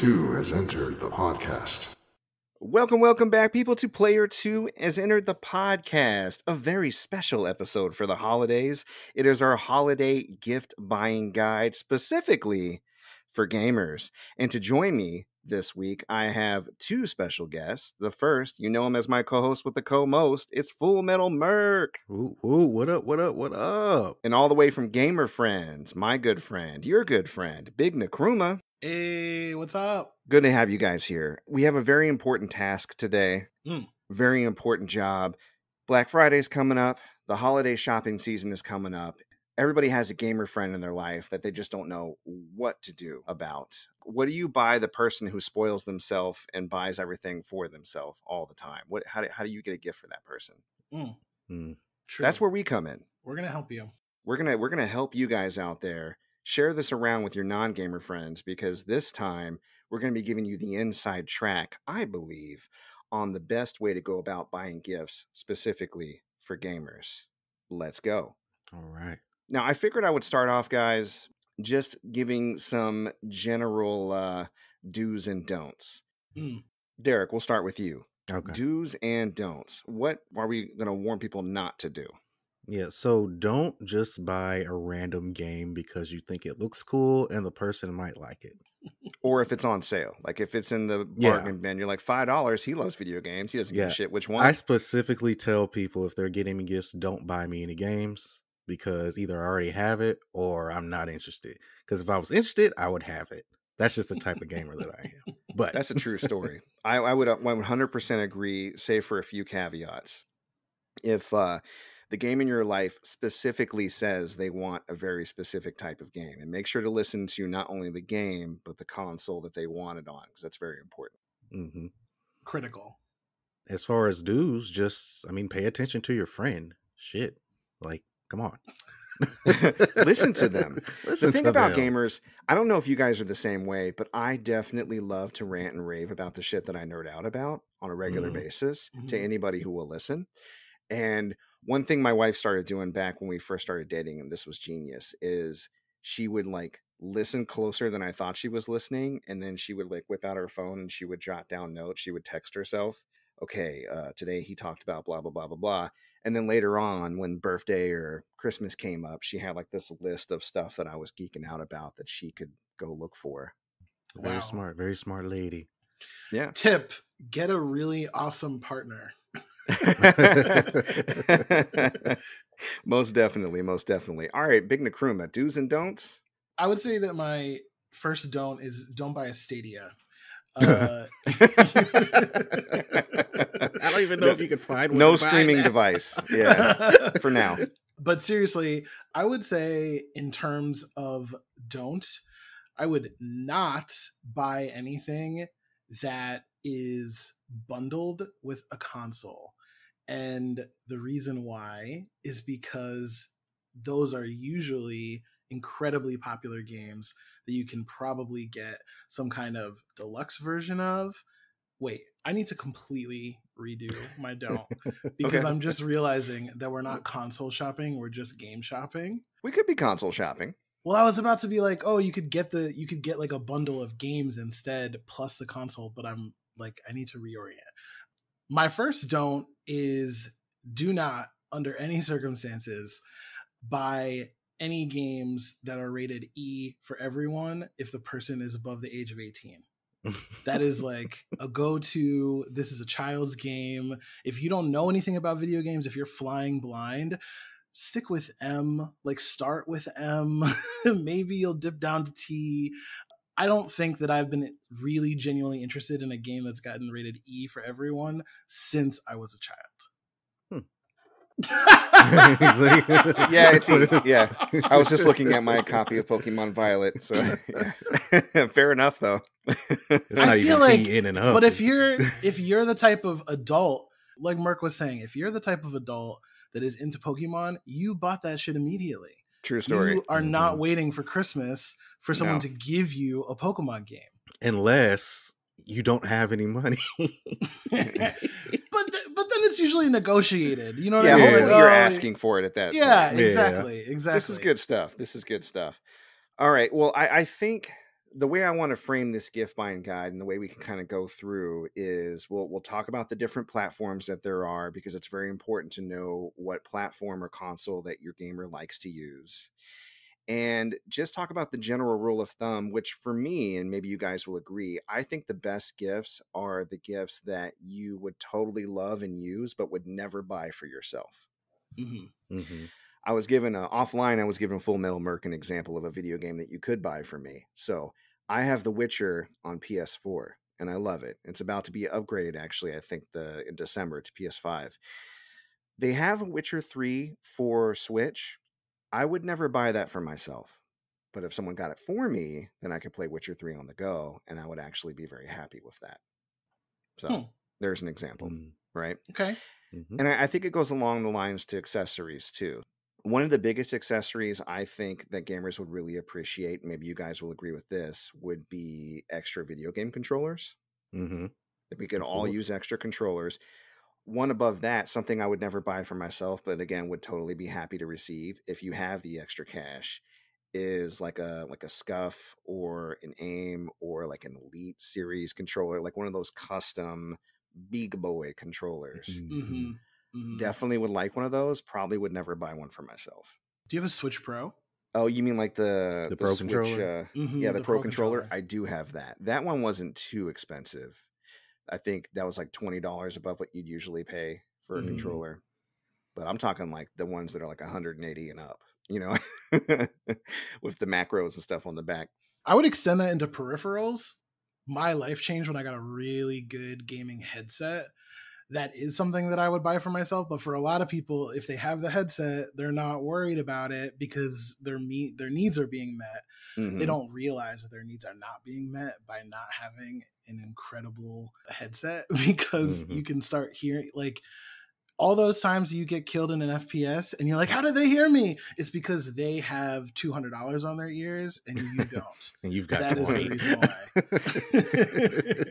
2 has entered the podcast. Welcome back, people, to Player 2 has entered the podcast, a very special episode for the holidays. It is our holiday gift buying guide specifically for gamers. And to join me this week, I have two special guests. The first, you know him as my co-host with the co-most, it's Full Metal Murk. Ooh, what up? And all the way from Gamer Friends, my good friend, your good friend, Big Nkrumah. Hey, what's up? Good to have you guys here. We have a very important task today. Very important job. Black Friday's coming up. The holiday shopping season is coming up. Everybody has a gamer friend in their life that they just don't know what to do about. What do you buy the person who spoils themselves and buys everything for themselves all the time? How do you get a gift for that person? True. That's where we come in. We're gonna help you. We're gonna help you guys out there. Share this around with your non-gamer friends, because this time we're going to be giving you the inside track, I believe, on the best way to go about buying gifts specifically for gamers. Let's go. All right. Now, I figured I would start off, guys, just giving some general do's and don'ts. Derek, we'll start with you. Okay. Do's and don'ts. What are we going to warn people not to do? Yeah, so don't just buy a random game because you think it looks cool and the person might like it. Or if it's on sale. Like if it's in the bargain bin, you're like, $5. He loves video games. He doesn't give a shit which one. I specifically tell people if they're getting me gifts, don't buy me any games because either I already have it or I'm not interested. Because if I was interested, I would have it. That's just the type of gamer that I am. But that's a true story. I would 100% agree, save for a few caveats. If the game in your life specifically says they want a very specific type of game, and make sure to listen to not only the game, but the console that they want it on, because that's very important. Mm-hmm. Critical. As far as dues, pay attention to your friend. Shit. Like, come on. Listen to them. The thing about gamers, I don't know if you guys are the same way, but I definitely love to rant and rave about the shit that I nerd out about on a regular basis to anybody who will listen. And one thing my wife started doing back when we first started dating, and this was genius, is she would like listen closer than I thought she was listening. And then she would like whip out her phone and she would jot down notes. She would text herself, okay, today he talked about blah, blah, blah, blah, blah. And then later on, when birthday or Christmas came up, she had like this list of stuff that I was geeking out about that she could go look for. Very smart lady. Yeah. Tip, get a really awesome partner. Most definitely. All right, Big Nkrumah, do's and don'ts. I would say that my first don't is don't buy a Stadia. I don't even know if you could find one. No streaming device. Yeah, for now. But seriously, I would say in terms of don't, I would not buy anything that is bundled with a console. And the reason why is because those are usually incredibly popular games that you can probably get some kind of deluxe version of. Wait, I need to completely redo my don't because I'm just realizing that we're not console shopping, we're just game shopping. We could be console shopping. Well, I was about to be like, oh, you could get like a bundle of games instead plus the console, but I'm like, I need to reorient. My first don't is do not, under any circumstances, buy any games that are rated E for everyone if the person is above the age of 18. That is like a go-to. This is a child's game. If you don't know anything about video games, if you're flying blind, stick with M, like start with M. Maybe you'll dip down to T. I don't think that I've been really genuinely interested in a game that's gotten rated E for everyone since I was a child. Yeah, it's E. Yeah, I was just looking at my copy of Pokemon Violet. So, yeah. Fair enough, though. I feel like, in and up. But if you're the type of adult, like Murk was saying, if you're the type of adult that is into Pokemon, you bought that shit immediately. True story. You are not waiting for Christmas for someone to give you a Pokemon game. Unless you don't have any money. But then it's usually negotiated. You know what I mean? Hopefully you're asking for it at that point. Exactly. This is good stuff. All right. Well, I think the way I want to frame this gift buying guide and the way we can kind of go through is we'll talk about the different platforms that there are, because it's very important to know what platform or console that your gamer likes to use. And just talk about the general rule of thumb, which for me, and maybe you guys will agree, I think the best gifts are the gifts that you would totally love and use, but would never buy for yourself. Mm-hmm. Mm-hmm. I was given offline, I was given Full Metal Murk an example of a video game that you could buy for me. So I have The Witcher on PS4 and I love it. It's about to be upgraded, actually, I think in December to PS5. They have a Witcher 3 for Switch. I would never buy that for myself. But if someone got it for me, then I could play Witcher 3 on the go, and I would actually be very happy with that. So there's an example, right? Okay. Mm-hmm. And I think it goes along the lines to accessories too. One of the biggest accessories I think that gamers would really appreciate, maybe you guys will agree with this, would be extra video game controllers. Mm-hmm. That we could Of all course. use extra controllers. One above that, something I would never buy for myself, but again, would totally be happy to receive if you have the extra cash, is like a Scuff or an AIM or like an Elite series controller, like one of those custom big boy controllers. Mm-hmm. Mm-hmm. Definitely would like one of those. Probably would never buy one for myself. Do you have a Switch Pro? Oh, you mean like the Pro Switch, controller? Yeah, the Pro controller. controller. I do have that. That one wasn't too expensive. I think that was like $20 above what you'd usually pay for a controller. But I'm talking like the ones that are like 180 and up, you know, with the macros and stuff on the back. I would extend that into peripherals. My life changed when I got a really good gaming headset. That is something that I would buy for myself. But for a lot of people, if they have the headset, they're not worried about it because their needs are being met. Mm-hmm. They don't realize that their needs are not being met by not having an incredible headset, because you can start hearing, like, all those times you get killed in an FPS and you're like, how did they hear me? It's because they have $200 on their ears and you don't. And you've got that is the reason why.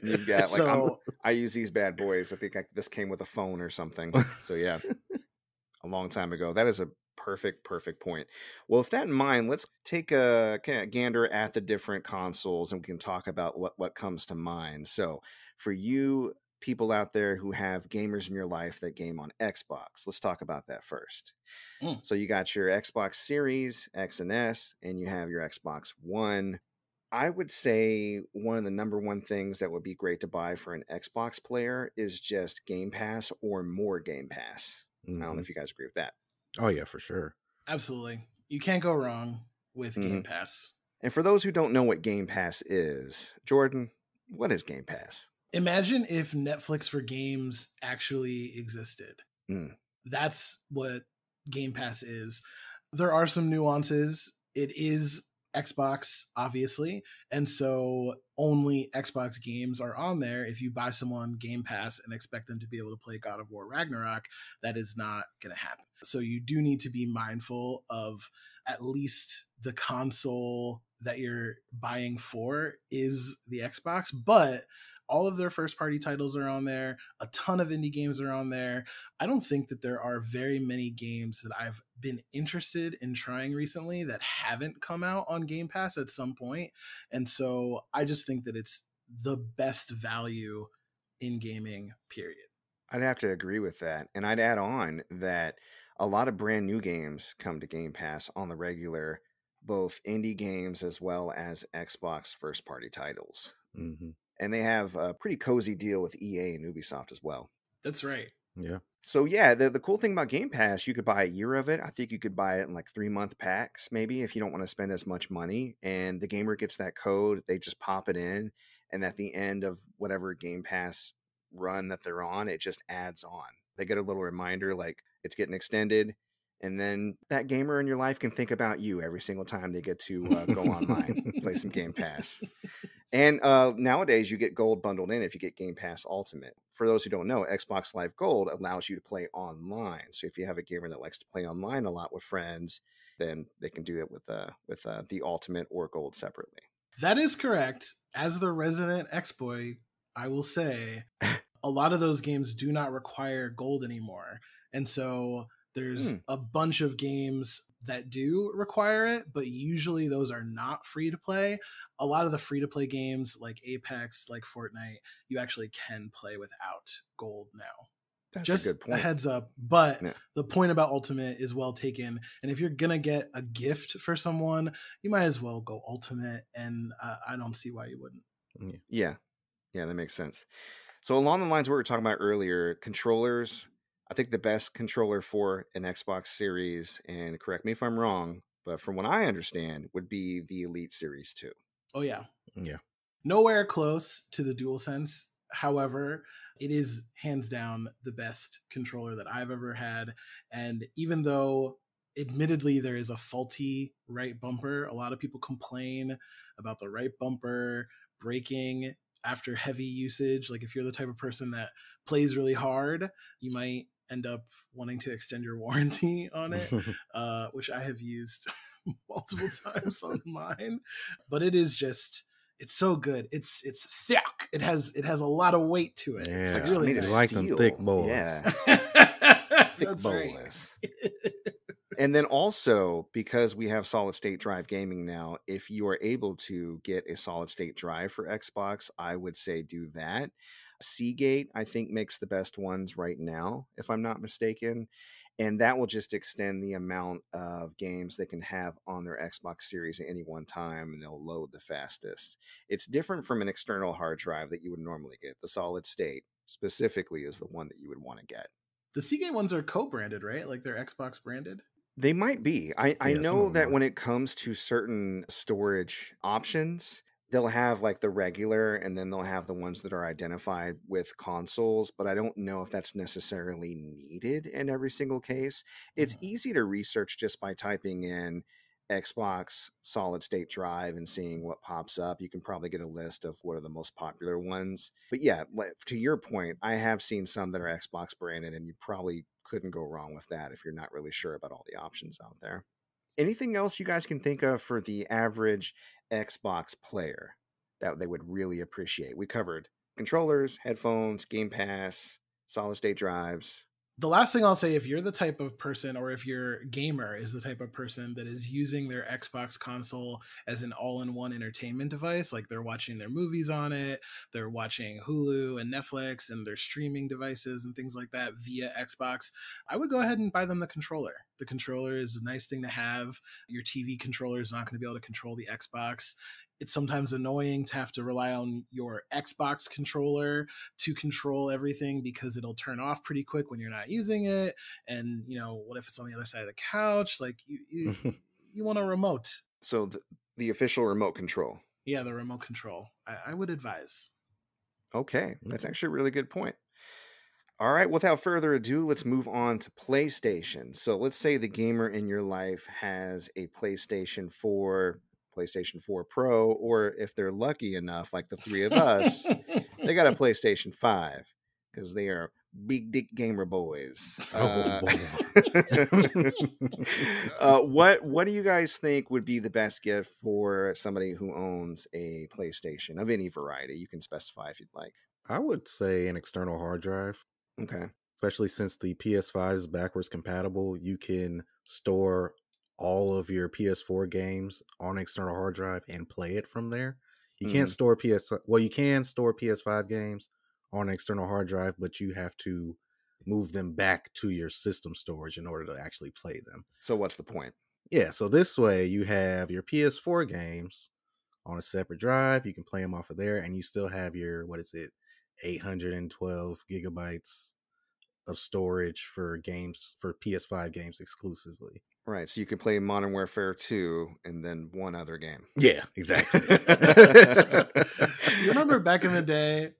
You've got like, I use these bad boys. I think this came with a phone or something. So yeah, a long time ago. That is a perfect point. Well, with that in mind, let's take a kind of gander at the different consoles and we can talk about what comes to mind. So for you people out there who have gamers in your life that game on Xbox, let's talk about that first. So you got your Xbox Series X and S, and you have your Xbox One. I would say one of the number one things that would be great to buy for an Xbox player is just Game Pass or more Game Pass. I don't know if you guys agree with that. Oh yeah, for sure. Absolutely. You can't go wrong with Game Pass. And for those who don't know what Game Pass is, Jordan, what is Game Pass? Imagine if Netflix for games actually existed. That's what Game Pass is. There are some nuances. It is Xbox, obviously, and so only Xbox games are on there. If you buy someone Game Pass and expect them to be able to play God of War Ragnarok, that is not going to happen. So you do need to be mindful of at least the console that you're buying for is the Xbox, but all of their first party titles are on there. A ton of indie games are on there. I don't think that there are very many games that I've been interested in trying recently that haven't come out on Game Pass at some point. And so I just think that it's the best value in gaming, period. I'd have to agree with that. And I'd add on that a lot of brand new games come to Game Pass on the regular, both indie games as well as Xbox first party titles. And they have a pretty cozy deal with EA and Ubisoft as well. That's right. Yeah. So yeah, the cool thing about Game Pass, you could buy a year of it. I think you could buy it in like 3-month packs, maybe, if you don't want to spend as much money. And the gamer gets that code, they just pop it in. And at the end of whatever Game Pass run that they're on, it just adds on. They get a little reminder like it's getting extended. And then that gamer in your life can think about you every single time they get to go online, play some Game Pass. And nowadays, you get gold bundled in if you get Game Pass Ultimate. For those who don't know, Xbox Live Gold allows you to play online. So if you have a gamer that likes to play online a lot with friends, then they can do it with the Ultimate or Gold separately. That is correct. As the resident X-boy, I will say a lot of those games do not require gold anymore. And so There's a bunch of games that do require it, but usually those are not free to play. A lot of the free to play games like Apex, like Fortnite, you actually can play without gold now. That's just a good point. A heads up. But the point about Ultimate is well taken. And if you're going to get a gift for someone, you might as well go Ultimate. And I don't see why you wouldn't. Yeah, that makes sense. So along the lines of what we were talking about earlier, controllers, I think the best controller for an Xbox Series, and correct me if I'm wrong, but from what I understand, would be the Elite Series 2. Oh, yeah. Yeah. Nowhere close to the DualSense. However, it is hands down the best controller that I've ever had. And even though admittedly there is a faulty right bumper, a lot of people complain about the right bumper breaking after heavy usage. Like if you're the type of person that plays really hard, you might end up wanting to extend your warranty on it, which I have used multiple times on mine. But it is just, it's so good. It's thick. It has a lot of weight to it. Yeah, it's really nice. Like them thick boys. Yeah. Thick boys. And then also, because we have solid state drive gaming now, if you are able to get a solid state drive for Xbox, I would say do that. Seagate, I think, makes the best ones right now, if I'm not mistaken. And that will just extend the amount of games they can have on their Xbox Series at any one time, and they'll load the fastest. It's different from an external hard drive that you would normally get. The solid state specifically is the one that you would want to get. The Seagate ones are co-branded, right? Like they're Xbox branded? They might be. I know that when it comes to certain storage options, they'll have like the regular, and then they'll have the ones that are identified with consoles, but I don't know if that's necessarily needed in every single case. It's easy to research just by typing in Xbox solid state drive and seeing what pops up. You can probably get a list of what are the most popular ones. But yeah, to your point, I have seen some that are Xbox branded, and you probably couldn't go wrong with that if you're not really sure about all the options out there. Anything else you guys can think of for the average Xbox player that they would really appreciate? We covered controllers, headphones, Game Pass, solid state drives. The last thing I'll say, if you're the type of person, or if your gamer is the type of person that is using their Xbox console as an all-in-one entertainment device, like they're watching their movies on it, they're watching Hulu and Netflix and their streaming devices and things like that via Xbox, I would go ahead and buy them the controller. The controller is a nice thing to have. Your TV controller is not going to be able to control the Xbox. It's sometimes annoying to have to rely on your Xbox controller to control everything because it'll turn off pretty quick when you're not using it. And, you know, what if it's on the other side of the couch? Like you want a remote. So the official remote control. Yeah, the remote control. I would advise. Okay, that's actually a really good point. All right, without further ado, let's move on to PlayStation. So let's say the gamer in your life has a PlayStation 4, PlayStation 4 Pro, or if they're lucky enough, like the three of us, they got a PlayStation 5 because they are big dick gamer boys. What do you guys think would be the best gift for somebody who owns a PlayStation of any variety? You can specify if you'd like. I would say an external hard drive. Okay. Especially since the PS5 is backwards compatible, you can store all of your PS4 games on an external hard drive and play it from there. You can't store you can store PS5 games on an external hard drive, but you have to move them back to your system storage in order to actually play them. So what's the point? Yeah, so this way you have your PS4 games on a separate drive. You can play them off of there, and you still have your, 812 gigabytes of storage for games, for PS5 games exclusively. Right, so you could play Modern Warfare 2 and then one other game. Yeah, exactly. You remember back in the day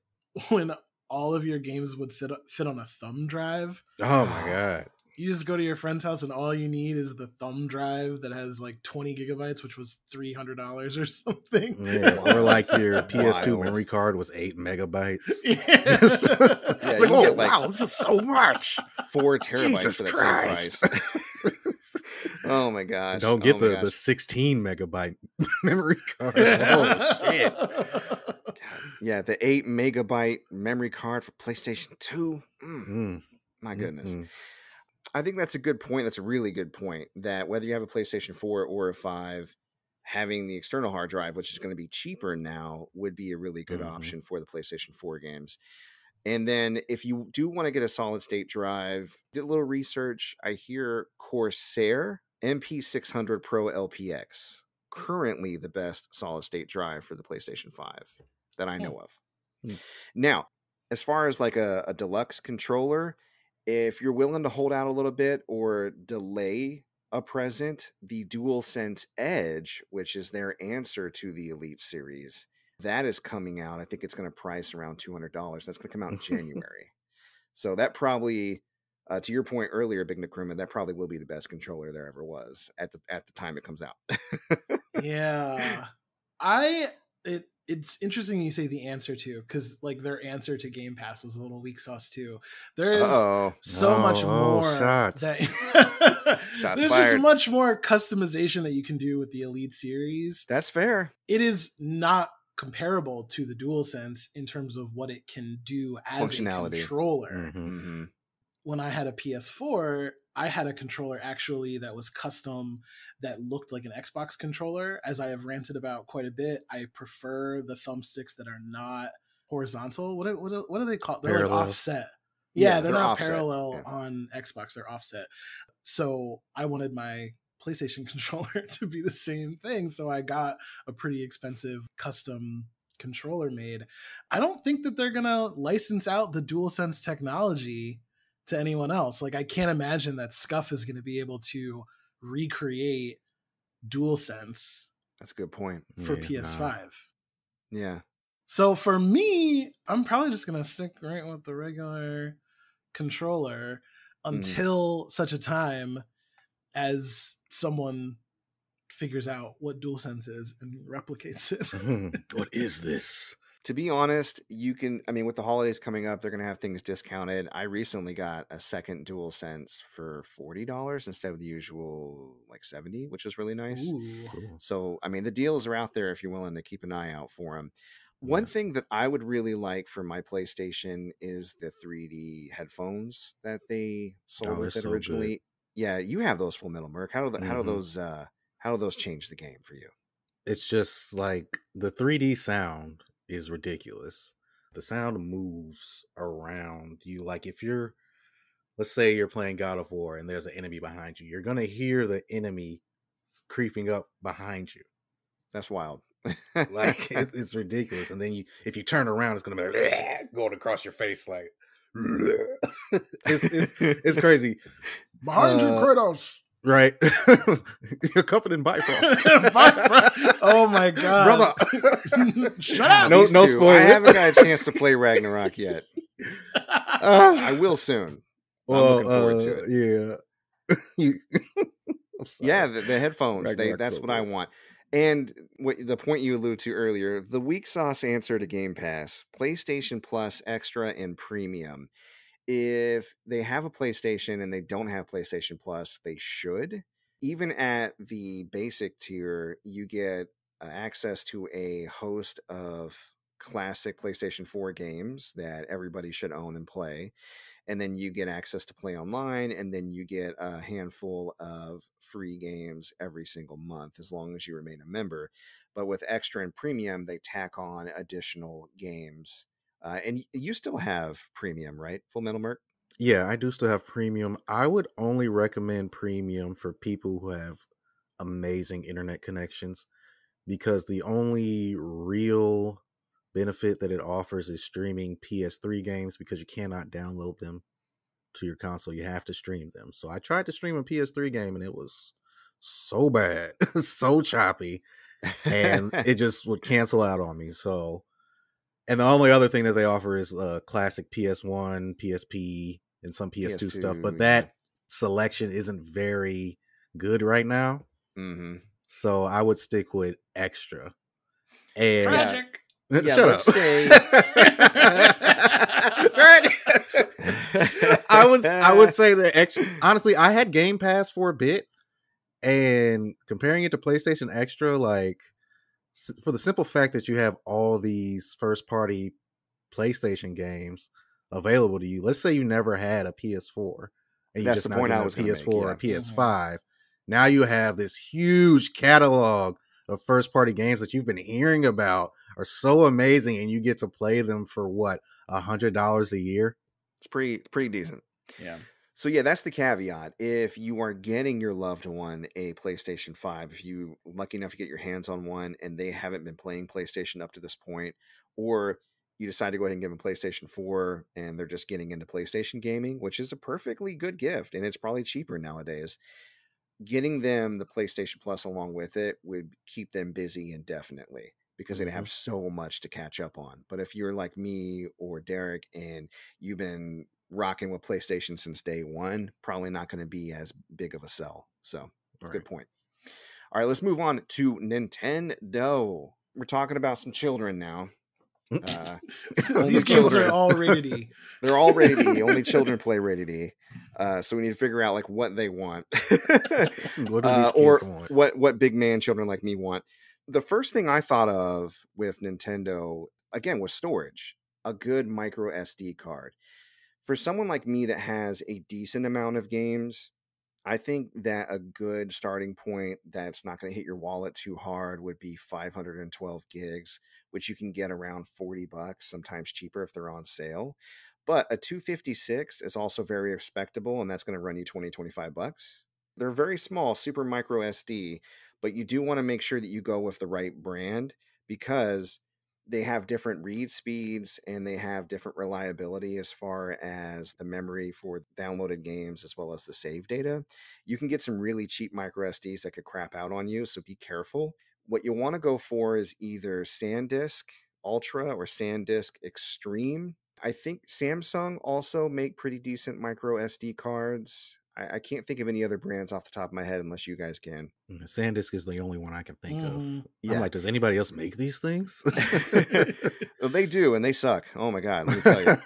when all of your games would fit on a thumb drive? Oh my God. You just go to your friend's house and all you need is the thumb drive that has like 20 gigabytes, which was $300 or something. Yeah, or like your PS2 memory card was 8 megabytes. Yeah. It's like, oh, wow, this is so much. 4 terabytes Jesus for that Christ. same price. Oh my gosh. Don't get the 16 megabyte memory card. Oh shit. God. Yeah, the 8 megabyte memory card for PlayStation 2. My goodness. I think that's a good point. That's a really good point. That whether you have a PlayStation 4 or a 5, having the external hard drive, which is going to be cheaper now, would be a really good option for the PlayStation 4 games. And then if you do want to get a solid state drive, did a little research. I hear Corsair MP600 Pro LPX, currently the best solid state drive for the PlayStation 5 that I know of. Now, as far as like a deluxe controller, if you're willing to hold out a little bit or delay a present, the DualSense Edge, which is their answer to the Elite series, that is coming out. I think it's going to price around $200. That's going to come out in January. So that probably, to your point earlier, Big Nkrumah, that probably will be the best controller there ever was at the time it comes out. Yeah. It's interesting you say the answer to, because like their answer to Game Pass was a little weak sauce too. There's so much more shots. Shots there's fired. Just much more customization that you can do with the Elite series. That's fair. It is not comparable to the DualSense in terms of what it can do as a controller. When I had a PS4, I had a controller actually that was custom, that looked like an Xbox controller. As I have ranted about quite a bit, I prefer the thumbsticks that are not horizontal. What do they call it? They're like offset. Yeah, they're not offset. Parallel on Xbox. They're offset. So I wanted my PlayStation controller to be the same thing. So I got a pretty expensive custom controller made. I don't think that they're going to license out the DualSense technology to anyone else. Like, I can't imagine that Scuf is going to be able to recreate DualSense. That's a good point. For PS5. Yeah. So for me, I'm probably just going to stick right with the regular controller until such a time as someone figures out what DualSense is and replicates it. What is this? To be honest, you can, I mean, with the holidays coming up, they're going to have things discounted. I recently got a second DualSense for $40 instead of the usual like $70, which was really nice. Ooh. So, I mean, the deals are out there if you're willing to keep an eye out for them. One thing that I would really like for my PlayStation is the 3D headphones that they sold with it originally. Good. Yeah, you have those, Full Metal Murk. How do those change the game for you? It's just like the 3D sound is ridiculous. The sound moves around you. Like if you're, let's say you're playing God of War and there's an enemy behind you, you're going to hear the enemy creeping up behind you. That's wild. Like it's ridiculous. And then if you turn around, it's going to be like, going across your face. Like it's crazy. Behind you, Kratos. Right. You're covered in Bifrost. Oh my god. Brother. Shut up. No spoilers. I haven't got a chance to play Ragnarok yet. I will soon. I'm looking forward to it. Yeah. The headphones. That's what I want. And the point you alluded to earlier, the weak sauce answer to Game Pass, PlayStation Plus Extra and Premium. If they have a PlayStation and they don't have PlayStation Plus, they should. Even at the basic tier, you get access to a host of classic PlayStation 4 games that everybody should own and play. And then you get access to play online, and then you get a handful of free games every single month as long as you remain a member. But with Extra and Premium, they tack on additional games. And you still have Premium, right? Full Metal Murk? Yeah, I do still have Premium. I would only recommend Premium for people who have amazing internet connections, because the only real benefit that it offers is streaming PS3 games, because you cannot download them to your console. You have to stream them. So I tried to stream a PS3 game and it was so bad, so choppy, and it just would cancel out on me. So, and the only other thing that they offer is classic PS1, PSP, and some PS2 stuff. But that selection isn't very good right now. Mm-hmm. So I would stick with Extra. And tragic. Shut up. Say... I would say that Extra. Honestly, I had Game Pass for a bit, and comparing it to PlayStation Extra, like, for the simple fact that you have all these first-party PlayStation games available to you. Let's say you never had a PS4 and you That's just the now point getting I a was going to PS4 or make. PS5. Now you have this huge catalog of first party games that you've been hearing about are so amazing, and you get to play them for what, $100 a year? It's pretty decent. Yeah. So yeah, that's the caveat. If you are getting your loved one a PlayStation 5, if you lucky enough to get your hands on one and they haven't been playing PlayStation up to this point, or you decide to go ahead and give them PlayStation 4 and they're just getting into PlayStation gaming, which is a perfectly good gift and it's probably cheaper nowadays. Getting them the PlayStation Plus along with it would keep them busy indefinitely because they'd have so much to catch up on. But if you're like me or Derek and you've been rocking with PlayStation since day one, probably not going to be as big of a sell. So good point. All right, let's move on to Nintendo. We're talking about some children now. These games are all rated E. They're all rated E. Only children play rated E. So we need to figure out like what they want, what do these kids want? What big man children like me want. The first thing I thought of with Nintendo again was storage, a good micro SD card. For someone like me that has a decent amount of games, I think that a good starting point that's not going to hit your wallet too hard would be 512 gigs, which you can get around $40, sometimes cheaper if they're on sale. But a 256 is also very respectable, and that's going to run you $25. They're very small, super micro SD, but you do want to make sure that you go with the right brand because they have different read speeds and they have different reliability as far as the memory for downloaded games as well as the save data. You can get some really cheap micro SDs that could crap out on you, so be careful. What you'll want to go for is either SanDisk Ultra or SanDisk Extreme. I think Samsung also make pretty decent micro SD cards. I can't think of any other brands off the top of my head unless you guys can. SanDisk is the only one I can think of. Yeah. I'm like, does anybody else make these things? Well, they do, and they suck. Oh my God, let me tell you.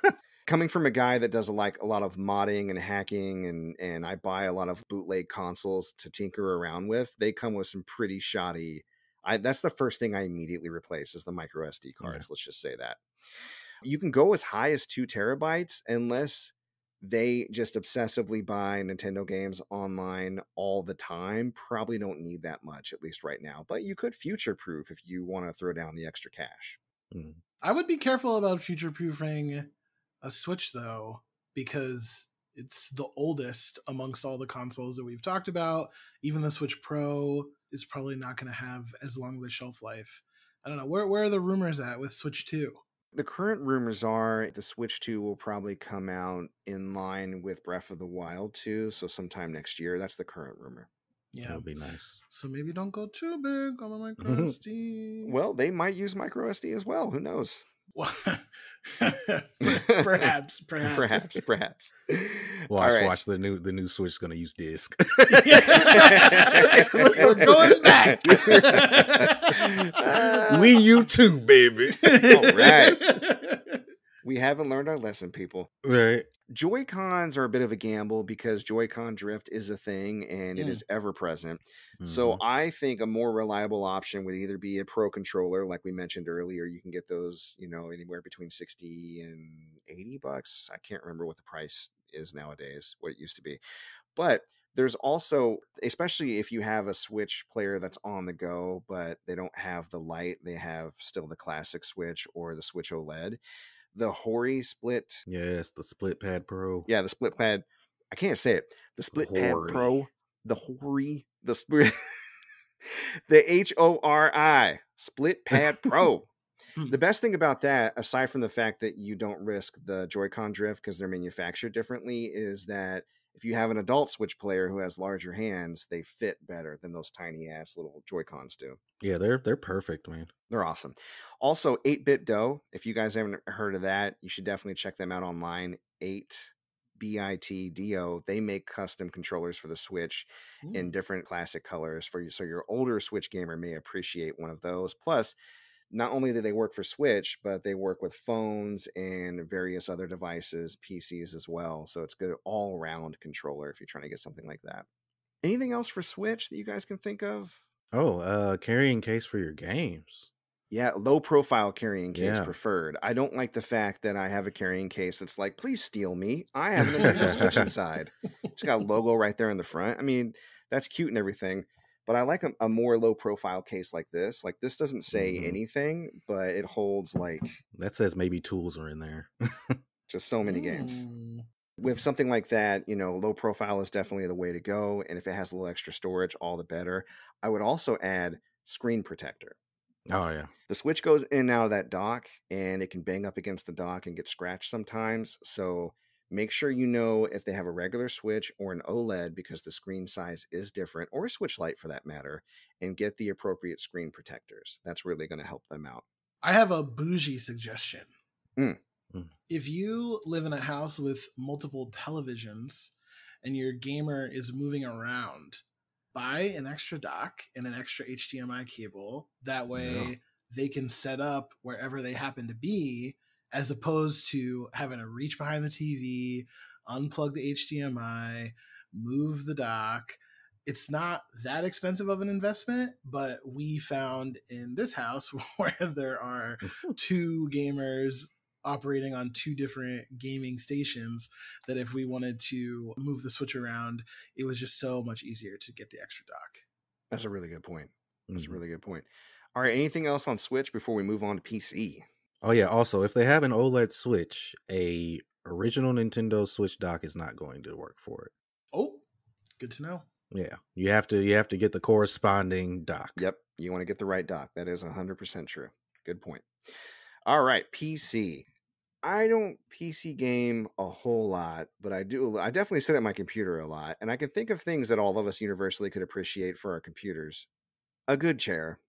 Coming from a guy that does like a lot of modding and hacking, and I buy a lot of bootleg consoles to tinker around with, they come with some pretty shoddy. That's the first thing I immediately replace is the micro SD cards. Yeah. Let's just say that. You can go as high as 2 terabytes unless they just obsessively buy Nintendo games online all the time. Probably don't need that much, at least right now. But you could future-proof if you want to throw down the extra cash. I would be careful about future-proofing a Switch, though, because it's the oldest amongst all the consoles that we've talked about. Even the Switch Pro is probably not going to have as long of a shelf life. I don't know. Where are the rumors at with Switch 2? The current rumors are the Switch 2 will probably come out in line with Breath of the Wild 2, so sometime next year. That's the current rumor. Yeah, that'd be nice. So maybe don't go too big on the micro SD. Well, they might use micro SD as well. Who knows? Perhaps. Watch the new Switch is going to use disc. We're going back. Wii U 2, baby. All right. We haven't learned our lesson, people. Right. Joy-Cons are a bit of a gamble because Joy-Con drift is a thing and it is ever present. So I think a more reliable option would either be a Pro controller, like we mentioned earlier. You can get those, anywhere between $60 and $80. I can't remember what the price is nowadays, what it used to be. But there's also, especially if you have a Switch player that's on the go, but they don't have the Lite, they have still the classic Switch or the Switch OLED. The Hori Split. Yes, the Split Pad Pro. Yeah, the Split Pad. I can't say it. The Split Pad Pro. The Hori. The Split. The HORI. Split Pad Pro. The best thing about that, aside from the fact that you don't risk the Joy-Con drift because they're manufactured differently, is that if you have an adult Switch player who has larger hands, they fit better than those tiny ass little Joy-Cons do. Yeah, they're perfect, man. They're awesome. Also, 8-Bit Dough. If you guys haven't heard of that, you should definitely check them out online. 8BITDO. They make custom controllers for the Switch in different classic colors for you. So your older Switch gamer may appreciate one of those. Plus, not only do they work for Switch, but they work with phones and various other devices, PCs as well. So it's good all-around controller if you're trying to get something like that. Anything else for Switch that you guys can think of? Oh, carrying case for your games. Yeah, low profile carrying case Yeah. preferred. I don't like the fact that I have a carrying case that's like, please steal me. I have a Nintendo Switch inside. It's got a logo right there in the front. I mean, that's cute and everything, but I like a more low profile case like this. Like this doesn't say anything, but it holds like That says maybe tools are in there. just so many games. With something like that, low profile is definitely the way to go. And if it has a little extra storage, all the better. I would also add screen protector. Oh, yeah. The Switch goes in and out of that dock, and it can bang up against the dock and get scratched sometimes. So make sure you know if they have a regular Switch or an OLED, because the screen size is different, or a Switch Lite for that matter, and get the appropriate screen protectors. That's really going to help them out. I have a bougie suggestion. Mm. If you live in a house with multiple televisions and your gamer is moving around, buy an extra dock and an extra HDMI cable. That way they can set up wherever they happen to be, as opposed to having to reach behind the TV, unplug the HDMI, move the dock. It's not that expensive of an investment, but we found in this house where there are two gamers operating on two different gaming stations, that if we wanted to move the Switch around, it was just so much easier to get the extra dock. That's a really good point. That's a really good point. All right, anything else on Switch before we move on to PC? Oh, yeah. Also, if they have an OLED Switch, a original Nintendo Switch dock is not going to work for it. Oh, good to know. Yeah, you have to get the corresponding dock. Yep, you want to get the right dock. That is 100% true. Good point. All right, PC. I don't PC game a whole lot, but I definitely sit at my computer a lot, and I can think of things that all of us universally could appreciate for our computers. A good chair.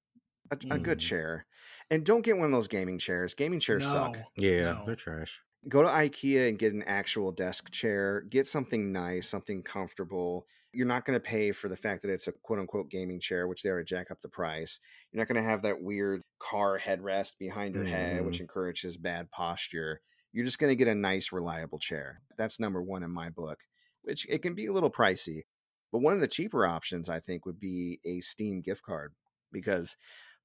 A good chair. And don't get one of those gaming chairs. Gaming chairs suck. Yeah, they're trash. Go to IKEA and get an actual desk chair. Get something nice, something comfortable. You're not going to pay for the fact that it's a quote unquote gaming chair, which they already jack up the price. You're not going to have that weird car headrest behind your head, which encourages bad posture. You're just going to get a nice, reliable chair. That's number one in my book, which it can be a little pricey. But one of the cheaper options, I think, would be a Steam gift card, because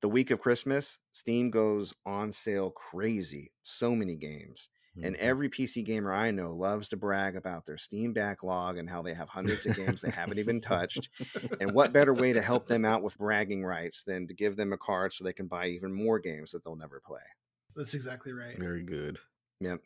the week of Christmas, Steam goes on sale crazy. So many games. And every PC gamer I know loves to brag about their Steam backlog and how they have hundreds of games they haven't even touched. And what better way to help them out with bragging rights than to give them a card so they can buy even more games that they'll never play. That's exactly right. Very good. Yep.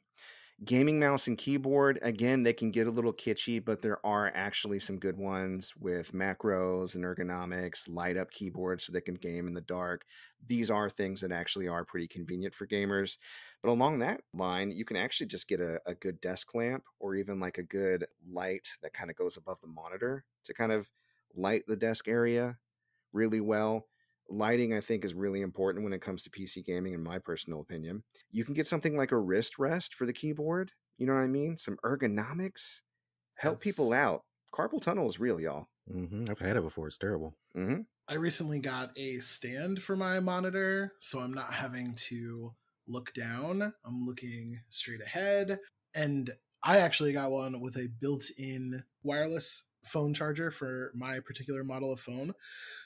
Gaming mouse and keyboard, again, they can get a little kitschy, but there are actually some good ones with macros and ergonomics, light up keyboards so they can game in the dark. These are things that actually are pretty convenient for gamers. But along that line, you can actually just get a good desk lamp, or even like a good light that kind of goes above the monitor to kind of light the desk area really well. Lighting, I think, is really important when it comes to PC gaming, in my personal opinion. You can get something like a wrist rest for the keyboard. You know what I mean? Some ergonomics. Help people out. Carpal tunnel is real, y'all. I've had it before. It's terrible. I recently got a stand for my monitor, so I'm not having to look down. I'm looking straight ahead. And I actually got one with a built-in wireless phone charger for my particular model of phone.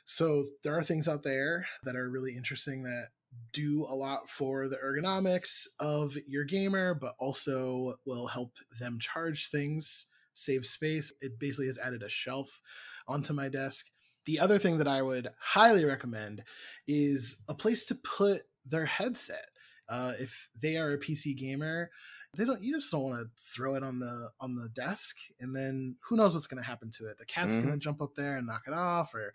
So there are things out there that are really interesting that do a lot for the ergonomics of your gamer, but also will help them charge things, save space. It basically has added a shelf onto my desk. The other thing that I would highly recommend is a place to put their headset. If they are a PC gamer, you just don't want to throw it on the desk, and then who knows what's going to happen to it. The cat's going to jump up there and knock it off, or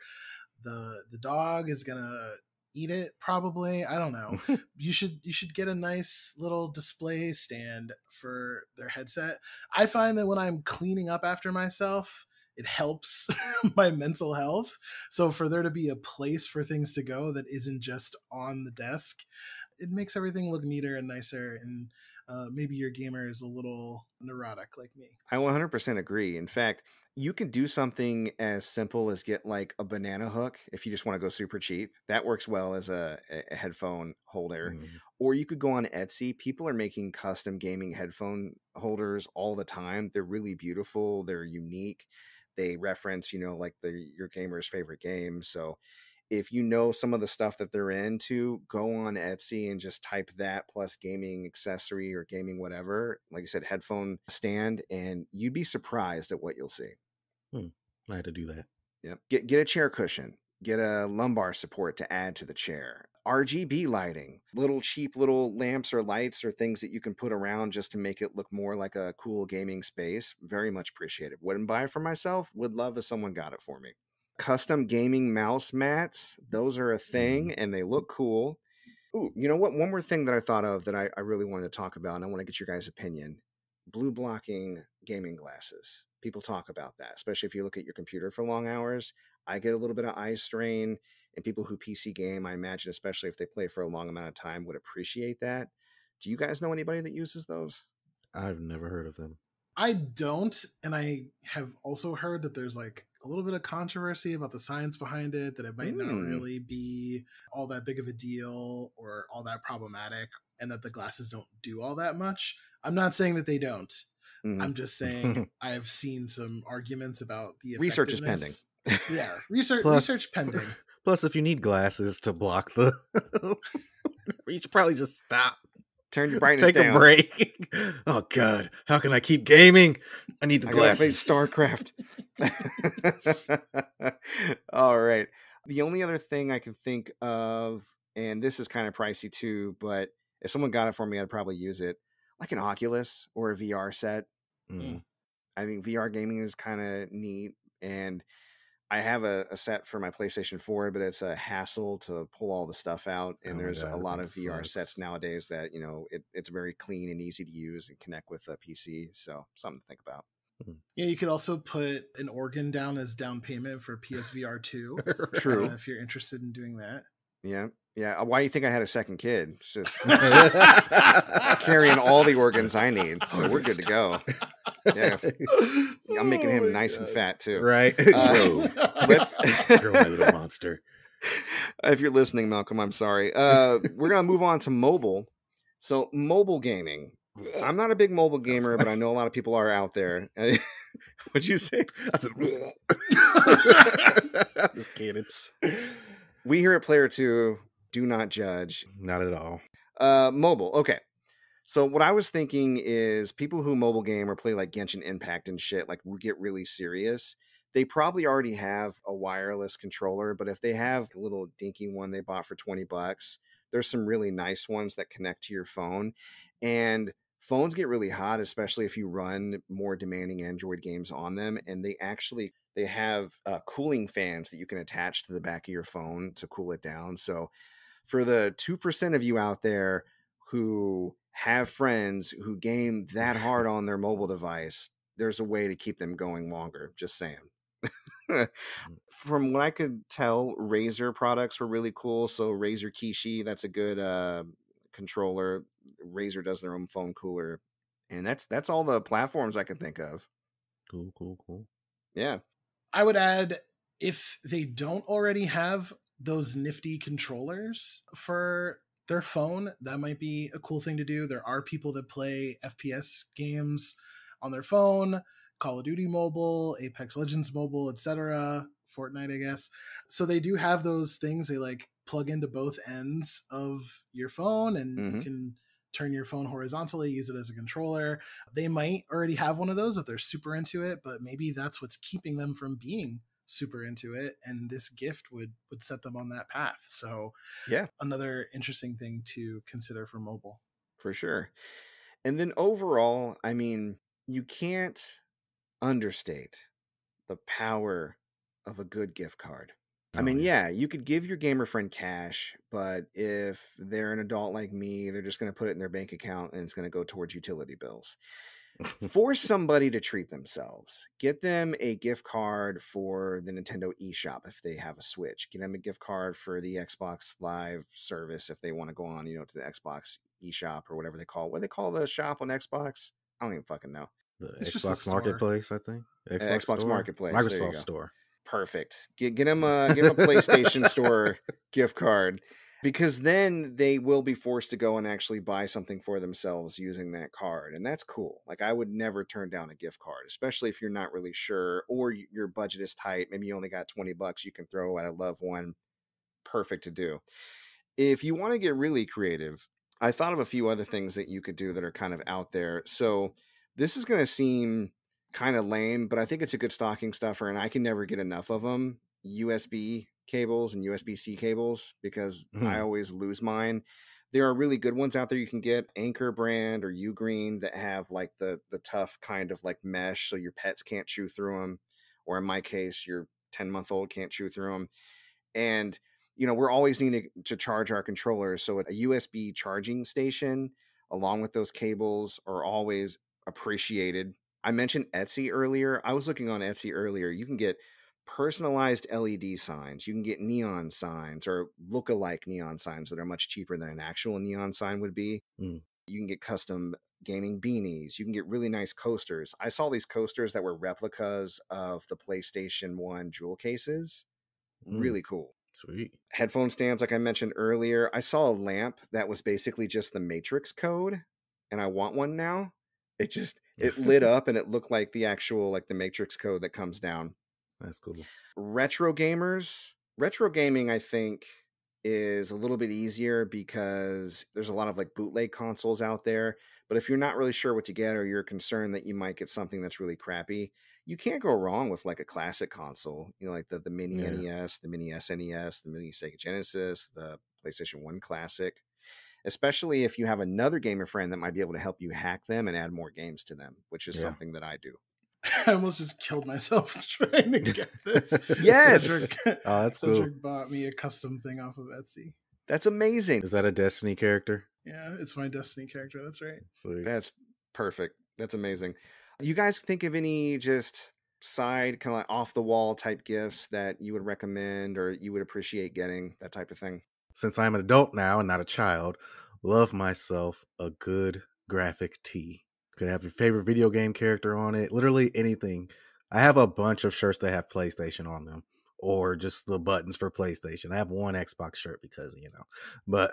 the dog is going to eat it probably. I don't know. You should get a nice little display stand for their headset. I find that when I'm cleaning up after myself, it helps my mental health. So for there to be a place for things to go that isn't just on the desk, it makes everything look neater and nicer. And maybe your gamer is a little neurotic like me. I 100% agree. In fact, you can do something as simple as get like a banana hook if you just want to go super cheap. That works well as a headphone holder. Or you could go on Etsy. People are making custom gaming headphone holders all the time. They're really beautiful. They're unique. They reference, like your gamer's favorite game. So if you know some of the stuff that they're into, go on Etsy and just type that plus gaming accessory or gaming whatever, like I said, headphone stand, and you'd be surprised at what you'll see. I had to do that. Yep. Get a chair cushion, get a lumbar support to add to the chair. RGB lighting, little cheap little lamps or lights or things that you can put around just to make it look more like a cool gaming space. Very much appreciated. Wouldn't buy it for myself. Would love if someone got it for me. Custom gaming mouse mats. Those are a thing and they look cool. Ooh, you know what? One more thing that I thought of that I really wanted to talk about, and I want to get your guys' opinion. Blue blocking gaming glasses. People talk about that, especially if you look at your computer for long hours. I get a little bit of eye strain, and people who PC game, I imagine, especially if they play for a long amount of time, would appreciate that. Do you guys know anybody that uses those? I've never heard of them. I don't, and I have also heard that there's like a little bit of controversy about the science behind it, that it might not really be all that big of a deal or all that problematic, and that the glasses don't do all that much. I'm not saying that they don't. I'm just saying I've seen some arguments about the research is pending. Yeah, research pending. Plus, if you need glasses to block the, you should probably just stop. Turn your brightness down. Take a break. Oh God, how can I keep gaming? I need the glasses. StarCraft. All right. The only other thing I can think of, and this is kind of pricey too, but if someone got it for me, I'd probably use it, like an Oculus or a VR set. I think VR gaming is kind of neat, and I have a set for my PlayStation 4, but it's a hassle to pull all the stuff out. And there's a lot of VR sets nowadays that, you know, it's very clean and easy to use and connect with a PC. So something to think about. Yeah, you could also put an organ down as down payment for PSVR 2. True. If you're interested in doing that. Yeah. Yeah. Why do you think I had a second kid? It's just carrying all the organs I need. So we're good to go. Yeah. I'm making him nice and fat too. Right. Let's grow my little monster. If you're listening, Malcolm, I'm sorry. We're going to move on to mobile. So mobile gaming. I'm not a big mobile gamer, but I know a lot of people are out there. What'd you say? I said, just kidding. We here at Player 2 do not judge. Not at all. Mobile. Okay. So what I was thinking is people who mobile game or play like Genshin Impact and shit, like we get really serious. They probably already have a wireless controller, but if they have a little dinky one they bought for $20, there's some really nice ones that connect to your phone. And phones get really hot, especially if you run more demanding Android games on them. And they have cooling fans that you can attach to the back of your phone to cool it down. So for the 2% of you out there who have friends who game that hard on their mobile device, there's a way to keep them going longer. Just saying. From what I could tell, Razer products were really cool. So Razer Kishi, that's a good controller. Razer does their own phone cooler, and that's all the platforms I can think of. Cool. Yeah, I would add, if they don't already have those nifty controllers for their phone, that might be a cool thing to do. There are people that play FPS games on their phone, Call of Duty Mobile, Apex Legends Mobile, etc., Fortnite, I guess. So they do have those things. They like plug into both ends of your phone, and you can turn your phone horizontally, use it as a controller. They might already have one of those if they're super into it, but maybe that's what's keeping them from being super into it, and this gift would set them on that path. So yeah, another interesting thing to consider for mobile. For sure. And then overall, I mean, you can't understate the power of a good gift card. I mean, yeah, you could give your gamer friend cash, but if they're an adult like me, they're just going to put it in their bank account and it's going to go towards utility bills. Force somebody to treat themselves. Get them a gift card for the Nintendo eShop if they have a Switch. Get them a gift card for the Xbox Live service if they want to go on, to the Xbox eShop or whatever they call it. What do they call the shop on Xbox? I don't even fucking know. The Xbox Marketplace, I think. Xbox Marketplace. Microsoft Store. Perfect. Get them a PlayStation Store gift card, because then they will be forced to go and actually buy something for themselves using that card. And that's cool. Like, I would never turn down a gift card, especially if you're not really sure or your budget is tight. Maybe you only got $20 you can throw at a loved one. perfect to do. If you want to get really creative, I thought of a few other things that you could do that are kind of out there. So this is going to seem kind of lame, but I think it's a good stocking stuffer, and I can never get enough of them. USB cables and USB-C cables, because I always lose mine. There are really good ones out there you can get, Anchor brand or Ugreen, that have like the tough kind of like mesh so your pets can't chew through them, or in my case, your 10-month-old can't chew through them. And we're always needing to charge our controllers, so a USB charging station along with those cables are always appreciated. I mentioned Etsy earlier. I was looking on Etsy earlier. You can get personalized LED signs. You can get neon signs or look-alike neon signs that are much cheaper than an actual neon sign would be. You can get custom gaming beanies. You can get really nice coasters. I saw these coasters that were replicas of the PlayStation 1 jewel cases. Really cool. Sweet. Headphone stands, like I mentioned earlier. I saw a lamp that was basically just the Matrix code, and I want one now. It lit up and it looked like the actual, like the Matrix code that comes down. That's cool. Retro gamers. Retro gaming, I think, is a little bit easier because there's a lot of like bootleg consoles out there. But if you're not really sure what to get, or you're concerned that you might get something that's really crappy, you can't go wrong with like a classic console, like the mini NES, the mini SNES, the mini Sega Genesis, the PlayStation 1 Classic, especially if you have another gamer friend that might be able to help you hack them and add more games to them, which is something that I do. I almost just killed myself trying to get this. Yes. That's Cedric cool. bought me a custom thing off of Etsy. That's amazing. Is that a Destiny character? Yeah, it's my Destiny character. That's right. Sweet. That's perfect. That's amazing. You guys think of any just side kind of like off the wall type gifts that you would recommend or you would appreciate getting, that type of thing? Since I'm an adult now and not a child, love myself a good graphic tee. Could have your favorite video game character on it, literally anything. I have a bunch of shirts that have PlayStation on them, or just the buttons for PlayStation. I have one Xbox shirt because, but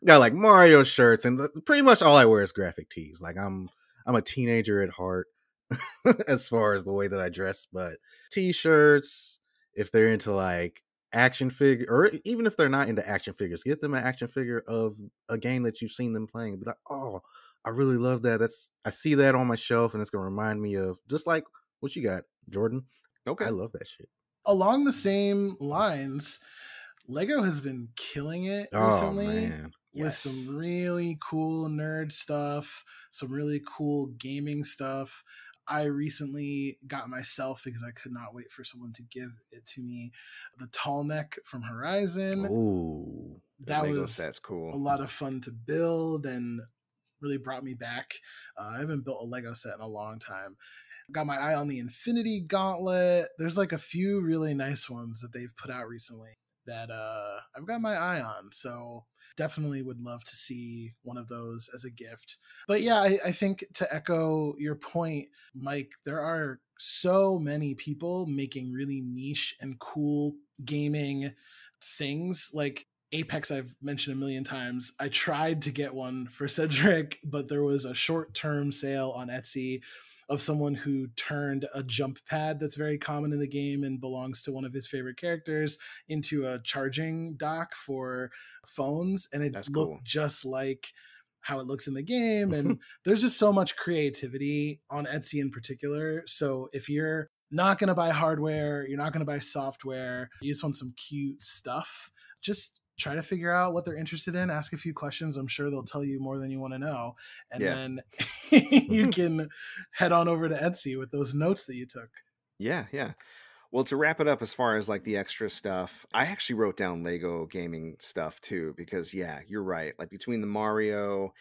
got like Mario shirts, and pretty much all I wear is graphic tees. Like I'm a teenager at heart as far as the way that I dress, but t-shirts, if they're into like action figure, or even if they're not into action figures, get them an action figure of a game that you've seen them playing. Be like, oh, I really love that. I see that on my shelf, and it's gonna remind me of just like what you got, Jordan. Okay. I love that shit. Along the same lines, Lego has been killing it recently with some really cool nerd stuff, some really cool gaming stuff. I recently got myself, because I could not wait for someone to give it to me, the tall neck from Horizon. Ooh, that Lego was set's cool. A lot of fun to build and really brought me back. I haven't built a Lego set in a long time. Got my eye on the Infinity Gauntlet. There's like a few really nice ones that they've put out recently that I've got my eye on. So definitely would love to see one of those as a gift. But yeah, I think to echo your point, Mike, there are so many people making really niche and cool gaming things. Like Apex, I've mentioned a million times. I tried to get one for Cedric, but there was a short-term sale on Etsy of someone who turned a jump pad that's very common in the game and belongs to one of his favorite characters into a charging dock for phones. And it looked just like how it looks in the game. And there's just so much creativity on Etsy in particular. So if you're not going to buy hardware, you're not going to buy software, you just want some cute stuff, just try to figure out what they're interested in, ask a few questions. I'm sure they'll tell you more than you want to know. And then you can head on over to Etsy with those notes that you took. Yeah. Well, to wrap it up, as far as like the extra stuff, I actually wrote down Lego gaming stuff too, because you're right. Like between the Mario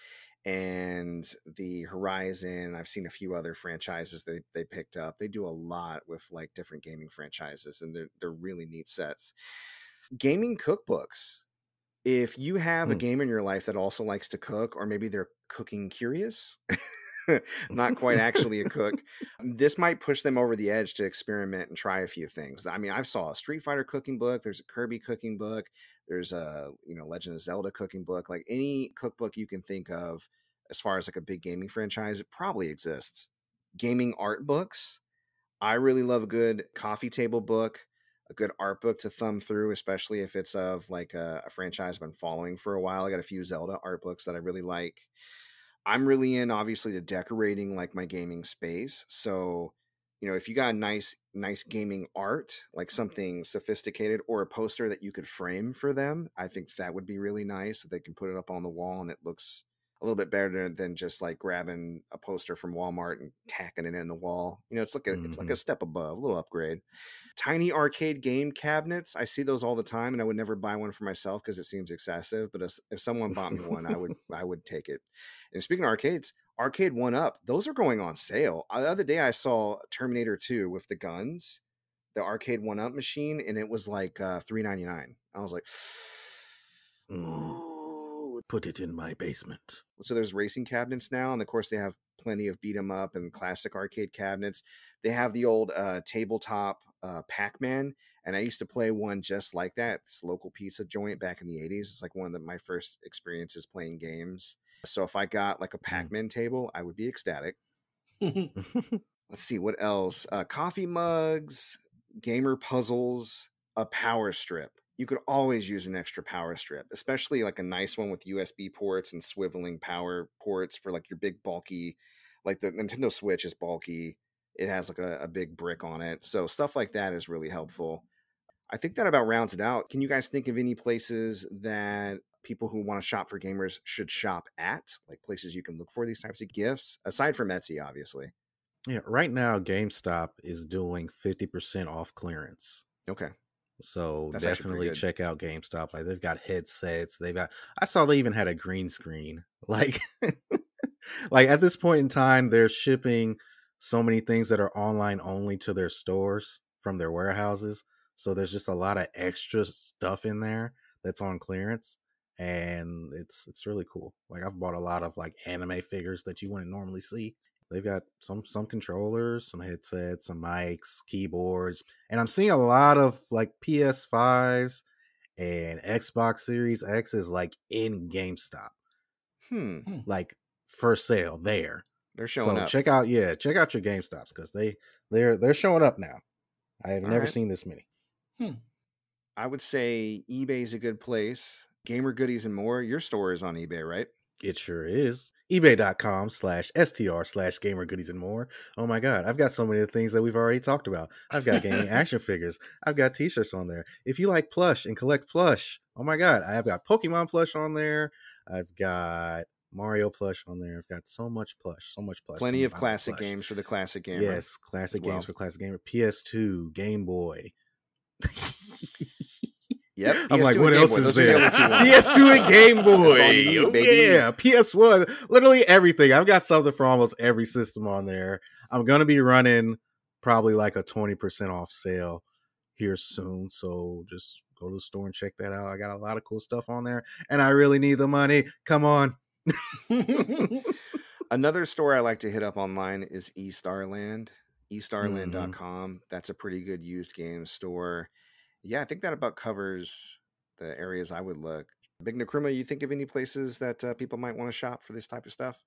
and the Horizon, I've seen a few other franchises they picked up. They do a lot with like different gaming franchises, and they're really neat sets. Gaming cookbooks. If you have a gamer in your life that also likes to cook, or maybe they're cooking curious, not quite actually a cook, this might push them over the edge to experiment and try a few things. I mean, I saw a Street Fighter cooking book. There's a Kirby cooking book. There's a, Legend of Zelda cooking book. Like any cookbook you can think of as far as like a big gaming franchise, it probably exists. Gaming art books. I really love a good coffee table book, a good art book to thumb through, especially if it's of like a franchise I've been following for a while. I got a few Zelda art books that I really like. I'm really in, obviously, to decorating like my gaming space. So, if you got nice gaming art, like something sophisticated or a poster that you could frame for them, I think that would be really nice. That they can put it up on the wall and it looks a little bit better than just like grabbing a poster from Walmart and tacking it in the wall. It's like it's like a step above, a little upgrade. Tiny arcade game cabinets. I see those all the time, and I would never buy one for myself because it seems excessive. But if someone bought me one, I would take it. And speaking of arcades, Arcade 1-Up, those are going on sale. The other day I saw Terminator 2 with the guns, the Arcade 1-Up machine, and it was like $3.99. I was like, ooh, put it in my basement. So there's racing cabinets now, and of course they have plenty of beat 'em up and classic arcade cabinets. They have the old tabletop Pac-Man, and I used to play one just like that. This local pizza joint back in the 80s. It's like one of my first experiences playing games. So if I got like a Pac-Man table, I would be ecstatic. Let's see, what else? Coffee mugs, gamer puzzles, a power strip. You could always use an extra power strip, especially like a nice one with USB ports and swiveling power ports for like your big bulky, like the Nintendo Switch is bulky. It has like a big brick on it. So stuff like that is really helpful. I think that about rounds it out. Can you guys think of any places that people who want to shop for gamers should shop at? Like places you can look for these types of gifts, aside from Etsy, obviously. Yeah, right now GameStop is doing 50% off clearance. Okay. So That's definitely check out GameStop. Like they've got headsets. I saw they even had a green screen. Like, like at this point in time, they're shipping so many things that are online only to their stores from their warehouses. So there's just a lot of extra stuff in there that's on clearance. And it's really cool. Like I've bought a lot of like anime figures that you wouldn't normally see. They've got some controllers, some headsets, some mics, keyboards, and I'm seeing a lot of like PS5s and Xbox Series X's like in GameStop. Like for sale there. They're showing up. Check out your GameStops because they're showing up now. I have never seen this many. I would say eBay's a good place. Gamer Goodies and More. Your store is on eBay, right? It sure is. eBay.com/str/gamer goodies and more. Oh my God. I've got so many of the things that we've already talked about. I've got gaming action figures. I've got t-shirts on there. If you like plush and collect plush, oh my God. I've got Pokemon plush on there. I've got Mario plush on there. I've got so much plush. Plenty of classic games for the classic gamer. Yes. Classic games for classic gamer. PS2, Game Boy. Yep. I'm like, what else is there? PS2 and Game Boy. Yeah. PS1. Literally everything. I've got something for almost every system on there. I'm going to be running probably like a 20% off sale here soon. So just go to the store and check that out. I got a lot of cool stuff on there and I really need the money. Come on. Another store I like to hit up online is eStarland. eStarland.com. That's a pretty good used game store. Yeah, I think that about covers the areas I would look. Big Nkrumah, you think of any places that people might want to shop for this type of stuff?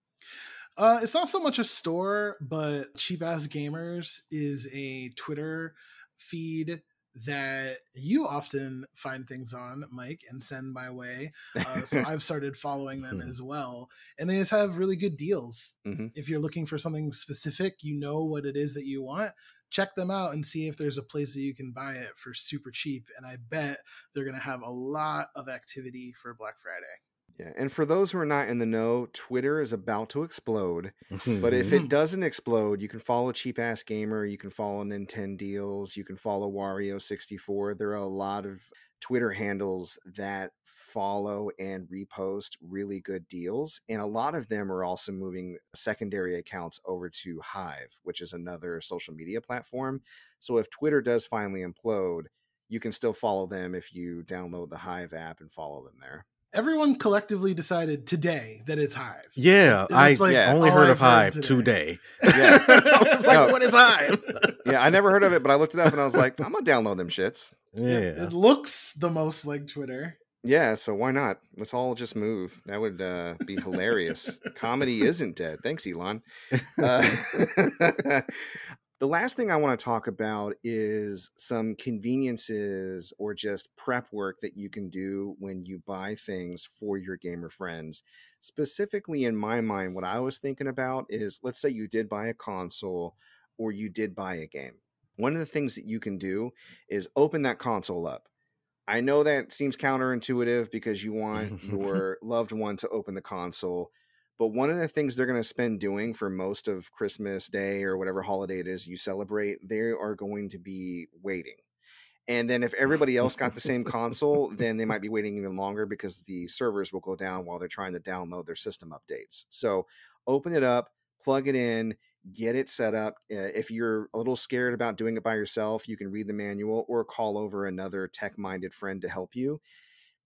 It's not so much a store, but Cheap Ass Gamers is a Twitter feed that you often find things on, Mike, and send my way. So I've started following them as well. And they just have really good deals. If you're looking for something specific, you know what it is that you want, check them out and see if there's a place that you can buy it for super cheap. And I bet they're going to have a lot of activity for Black Friday. Yeah, and for those who are not in the know, Twitter is about to explode. But if it doesn't explode, you can follow Cheap Ass Gamer, you can follow Nintendo Deals, you can follow Wario64. There are a lot of Twitter handles that follow and repost really good deals. And a lot of them are also moving secondary accounts over to Hive, which is another social media platform. So if Twitter does finally implode, you can still follow them if you download the Hive app and follow them there. Everyone collectively decided today that it's Hive. Yeah, I only heard of Hive today. Yeah. I was like, what is Hive? Yeah, I never heard of it, but I looked it up and I was like, I'm going to download them shits. Yeah. It looks the most like Twitter. Yeah, so why not? Let's all just move. That would be hilarious. Comedy isn't dead. Thanks, Elon. The last thing I want to talk about is some conveniences or just prep work that you can do when you buy things for your gamer friends. Specifically, in my mind, what I was thinking about is, let's say you did buy a console or you did buy a game. One of the things that you can do is open that console up. I know that seems counterintuitive because you want your loved one to open the console. But one of the things they're going to spend doing for most of Christmas Day or whatever holiday it is you celebrate, they are going to be waiting. And then if everybody else got the same console, then they might be waiting even longer because the servers will go down while they're trying to download their system updates. So open it up, plug it in, get it set up. If you're a little scared about doing it by yourself, you can read the manual or call over another tech-minded friend to help you.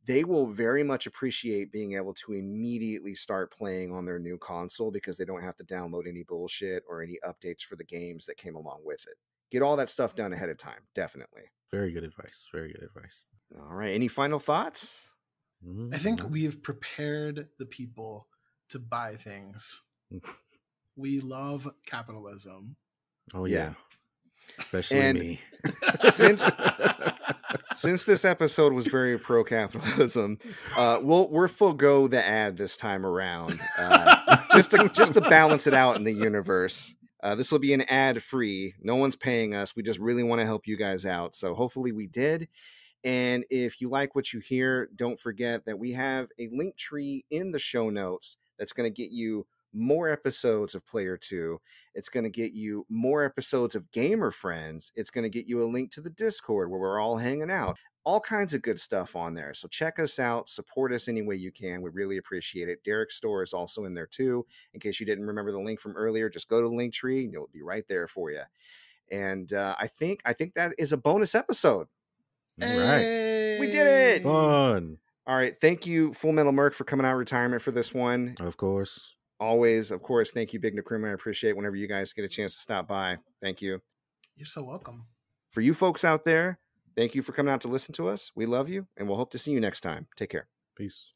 They will very much appreciate being able to immediately start playing on their new console because they don't have to download any bullshit or any updates for the games that came along with it. Get all that stuff done ahead of time, definitely. Very good advice. Very good advice. All right. Any final thoughts? I think we've prepared the people to buy things. We love capitalism. Oh, yeah. Especially and me. Since this episode was very pro-capitalism, we'll forego the ad this time around, just to balance it out in the universe. This will be an ad-free. No one's paying us. We just really want to help you guys out. So hopefully we did. And if you like what you hear, don't forget that we have a link tree in the show notes that's going to get you more episodes of Player 2. It's going to get you more episodes of Gamer Friends. It's going to get you a link to the Discord where we're all hanging out. All kinds of good stuff on there. So check us out. Support us any way you can. We really appreciate it. Derek's store is also in there too. In case you didn't remember the link from earlier, just go to the link tree and it'll be right there for you. And I think that is a bonus episode. Right. We did it. Fun. All right. Thank you, Full Metal Murk, for coming out of retirement for this one. Of course. Always, of course. Thank you, Big Nkrumah. I appreciate whenever you guys get a chance to stop by. Thank you. You're so welcome. For you folks out there, thank you for coming out to listen to us. We love you, and we'll hope to see you next time. Take care. Peace.